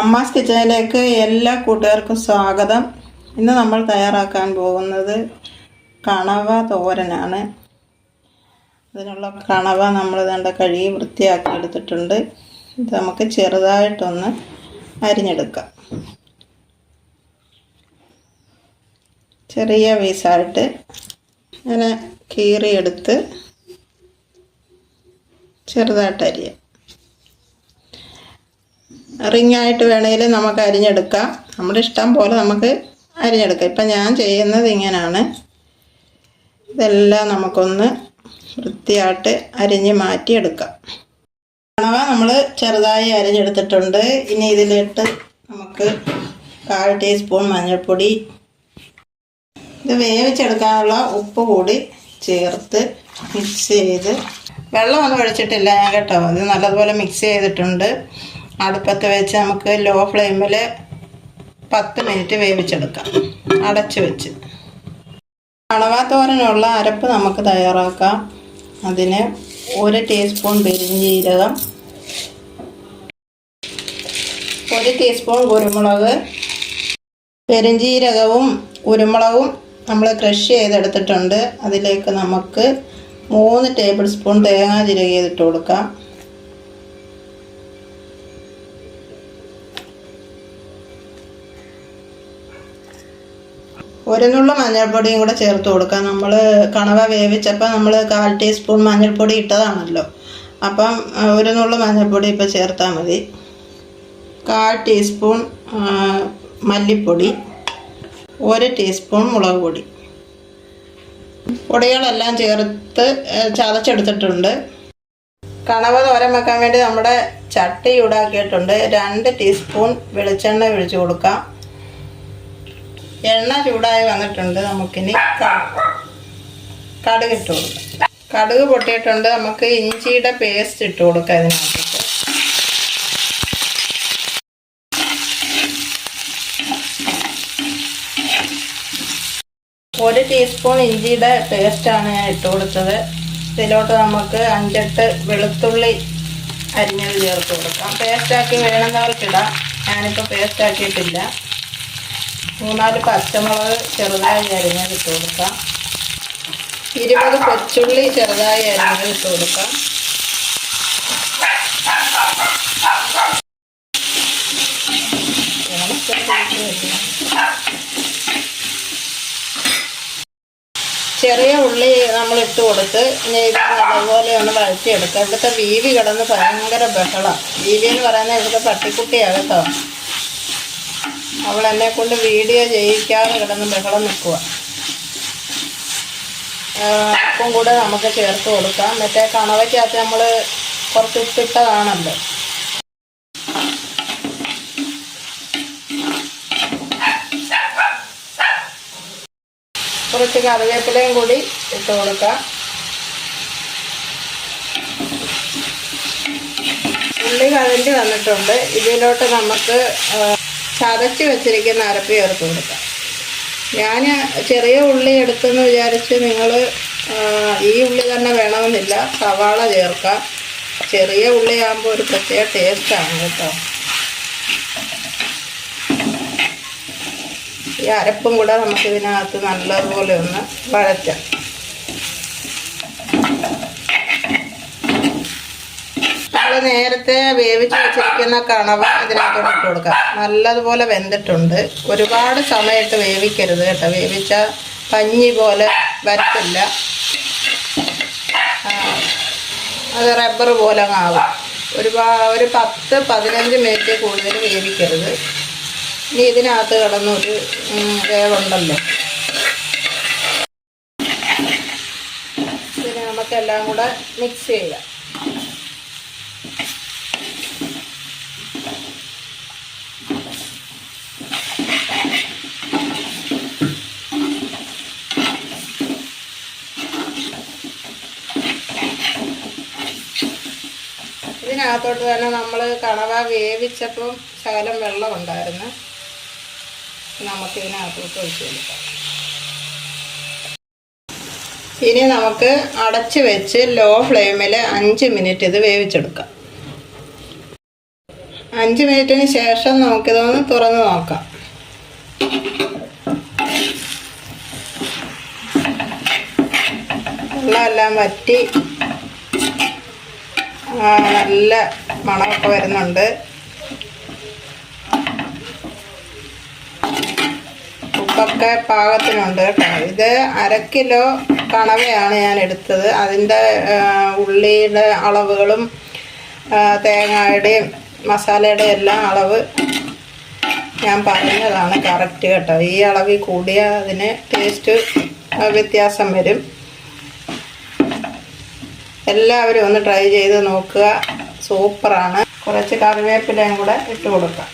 അമ്മാസ് കിച്ചണിലേക്ക് എല്ലാ കൂട്ടുകാർക്കും സ്വാഗതം. ഇന്ന് നമ്മൾ തയ്യാറാക്കാൻ പോകുന്നത് കണവ തോരനാണ്. അതിനുള്ള കണവ നമ്മൾ ഇതാണ്ട് കഴുകി വൃത്തിയാക്കി എടുത്തിട്ടുണ്ട്. ഇത് നമുക്ക് ചെറുതായിട്ടൊന്ന് അരിഞ്ഞെടുക്കാം. ചെറിയ പീസായിട്ട് ഇങ്ങനെ കീറിയെടുത്ത് ചെറുതായിട്ട് അരിയാം. റിങ്ങായിട്ട് വേണമെങ്കിൽ നമുക്ക് അരിഞ്ഞെടുക്കാം. നമ്മുടെ ഇഷ്ടം പോലെ നമുക്ക് അരിഞ്ഞെടുക്കാം. ഇപ്പം ഞാൻ ചെയ്യുന്നത് ഇങ്ങനെയാണ്. ഇതെല്ലാം നമുക്കൊന്ന് വൃത്തിയായിട്ട് അരിഞ്ഞ് മാറ്റിയെടുക്കാം. കണവ നമ്മൾ ചെറുതായി അരിഞ്ഞെടുത്തിട്ടുണ്ട്. ഇനി ഇതിലിട്ട് നമുക്ക് 1/4 ടീസ്പൂൺ മഞ്ഞൾപ്പൊടി, ഇത് വേവിച്ചെടുക്കാനുള്ള ഉപ്പ് കൂടി ചേർത്ത് മിക്സ് ചെയ്ത്, വെള്ളമൊന്നും ഒഴിച്ചിട്ടില്ല ഞാൻ കേട്ടോ. ഇത് നല്ലതുപോലെ മിക്സ് ചെയ്തിട്ടുണ്ട്. അടുപ്പത്ത് വെച്ച് നമുക്ക് ലോ ഫ്ലെയിമിൽ 10 മിനിറ്റ് വേവിച്ചെടുക്കാം, അടച്ചു വെച്ച്. കണവ തോരനുള്ള അരപ്പ് നമുക്ക് തയ്യാറാക്കാം. അതിന് 1 ടീസ്പൂൺ പെരിഞ്ജീരകം, 1 ടീസ്പൂൺ കുരുമുളക്. പെരിഞ്ജീരകവും കുരുമുളകും നമ്മൾ ക്രഷ് ചെയ്തെടുത്തിട്ടുണ്ട്. അതിലേക്ക് നമുക്ക് 3 ടേബിൾ സ്പൂൺ തേങ്ങ ചിരകിയതിട്ട് കൊടുക്കാം. ഒരു നുള്ള മഞ്ഞൾപ്പൊടിയും കൂടെ ചേർത്ത് കൊടുക്കാം. നമ്മൾ കണവ വേവിച്ചപ്പോൾ നമ്മൾ 1/4 ടീസ്പൂൺ മഞ്ഞൾപ്പൊടി ഇട്ടതാണല്ലോ. അപ്പം 1 നുള്ള മഞ്ഞൾപ്പൊടി ഇപ്പോൾ ചേർത്താൽ മതി. 1/4 ടീസ്പൂൺ മല്ലിപ്പൊടി, 1 ടീസ്പൂൺ മുളക് പൊടി. പൊടികളെല്ലാം ചേർത്ത് ചതച്ചെടുത്തിട്ടുണ്ട്. കണവ തോരൻ വെക്കാൻ വേണ്ടി നമ്മുടെ ചട്ടി ചൂടാക്കിയിട്ടുണ്ട്. 2 ടീസ്പൂൺ വെളിച്ചെണ്ണ ഒഴിച്ച് കൊടുക്കാം. എണ്ണ ചൂടായി വന്നിട്ടുണ്ട്. നമുക്കിനി കടുക് ഇട്ട് കൊടുക്കാം. കടുക് പൊട്ടിയിട്ടുണ്ട്. നമുക്ക് ഇഞ്ചിയുടെ പേസ്റ്റ് ഇട്ട് കൊടുക്കാം. ഇതിനകത്ത് 1 ടീസ്പൂൺ ഇഞ്ചിയുടെ പേസ്റ്റാണ് ഞാൻ ഇട്ട് കൊടുത്തത്. ഇതിലോട്ട് നമുക്ക് 5-8 വെളുത്തുള്ളി അരിഞ്ഞത് ചേർത്ത് കൊടുക്കാം. പേസ്റ്റാക്കി വേണമെന്നവർക്കിടാം. ഞാനിപ്പോൾ പേസ്റ്റാക്കിയിട്ടില്ല. 3-4 പച്ചമുളക് ചെറുതായി അരിഞ്ഞത് ഇട്ട് കൊടുക്കാം. 20 കൊച്ചുള്ളി ചെറുതായി അരിഞ്ഞത് ഇട്ട് കൊടുക്കാം. ചെറിയ ഉള്ളി നമ്മൾ ഇട്ട് കൊടുത്ത് ഇനി ഇത് നല്ലതുപോലെ ഒന്ന് വഴറ്റിയെടുക്കാം. ഇവിടുത്തെ വീവി കിടന്ന് ഭയങ്കര ബഹളമാണ്. വീവി എന്ന് പറയുന്നത് ഇവിടുത്തെ പട്ടിക്കുട്ടിയാണ് കേട്ടോ. അവൾ എന്നെ കൊണ്ട് വീഡിയോ ചെയ്യിക്കാതെ കിടന്ന് ബഹളം നിൽക്കുക. ഉപ്പും കൂടെ നമുക്ക് ചേർത്ത് കൊടുക്കാം. മറ്റേ കണവയ്ക്കകത്ത് നമ്മൾ കുറച്ച് ഉപ്പിട്ടതാണല്ലോ. കുറച്ച് കറിവേപ്പിലയും കൂടി ഇട്ട് കൊടുക്കാം. ഉള്ളി കഴണ്ടി വന്നിട്ടുണ്ട്. ഇതിലോട്ട് നമുക്ക് ചതച്ച് വെച്ചിരിക്കുന്ന അരപ്പ് ചേർത്ത് കൊടുക്കാം. ഞാൻ ചെറിയ ഉള്ളി എടുത്തെന്ന് വിചാരിച്ച് നിങ്ങൾ ഈ ഉള്ളി തന്നെ വേണമെന്നില്ല, സവാള ചേർക്കാം. ചെറിയ ഉള്ളിയാകുമ്പോൾ ഒരു പ്രത്യേക ടേസ്റ്റാണ് കേട്ടോ. ഈ അരപ്പും കൂടെ നമുക്കിതിനകത്ത് നല്ലതുപോലെ ഒന്ന് വഴറ്റാം. നമ്മൾ നേരത്തെ വേവിച്ച് വെച്ചിരിക്കുന്ന കണവ ഇതിനകത്തോട്ട് ഇട്ട് കൊടുക്കാം. നല്ലതുപോലെ വെന്തിട്ടുണ്ട്. ഒരുപാട് സമയത്ത് വേവിക്കരുത് കേട്ടോ. വേവിച്ചാൽ പഞ്ഞി പോലെ വരത്തില്ല, അത് റബ്ബർ പോലെ ആവും. ഒരു 10-15 മിനിറ്റ് കൂടുതൽ വേവിക്കരുത്. ഇനി ഇതിനകത്ത് കിടന്നൊരു വേവുണ്ടല്ലോ. ഇതിനെ നമുക്കെല്ലാം കൂടെ മിക്സ് ചെയ്യാം. ഇതിനകത്തോട്ട് തന്നെ നമ്മൾ കണവ വേവിച്ചപ്പം ശകലം വെള്ളം ഉണ്ടായിരുന്നു. നമുക്കിതിനകത്തോട്ട് ഒഴിച്ച് കൊടുക്കാം. ഇനി നമുക്ക് അടച്ച് വെച്ച് ലോ ഫ്ലെയിമിൽ 5 മിനിറ്റ് ഇത് വേവിച്ചെടുക്കാം. 5 മിനിറ്റിന് ശേഷം നമുക്കിതൊന്ന് തുറന്ന് നോക്കാം. വെള്ളമെല്ലാം വറ്റി നല്ല മണമൊക്കെ വരുന്നുണ്ട്. ഉപ്പൊക്കെ പാകത്തിനുണ്ട് കേട്ടോ. ഇത് 1/2 കിലോ കണവയാണ് ഞാൻ എടുത്തത്. അതിൻ്റെ ഉള്ളിയുടെ അളവുകളും തേങ്ങയുടെയും മസാലയുടെ എല്ലാം അളവ് ഞാൻ പറഞ്ഞതാണ് കറക്റ്റ് കേട്ടോ. ഈ അളവിൽ കൂടിയാൽ അതിന് ടേസ്റ്റ് വ്യത്യാസം വരും. എല്ലാവരും ഒന്ന് ട്രൈ ചെയ്ത് നോക്കുക. സൂപ്പറാണ്. കുറച്ച് കറിവേപ്പിലയും കൂടെ ഇട്ട് കൊടുക്കാം.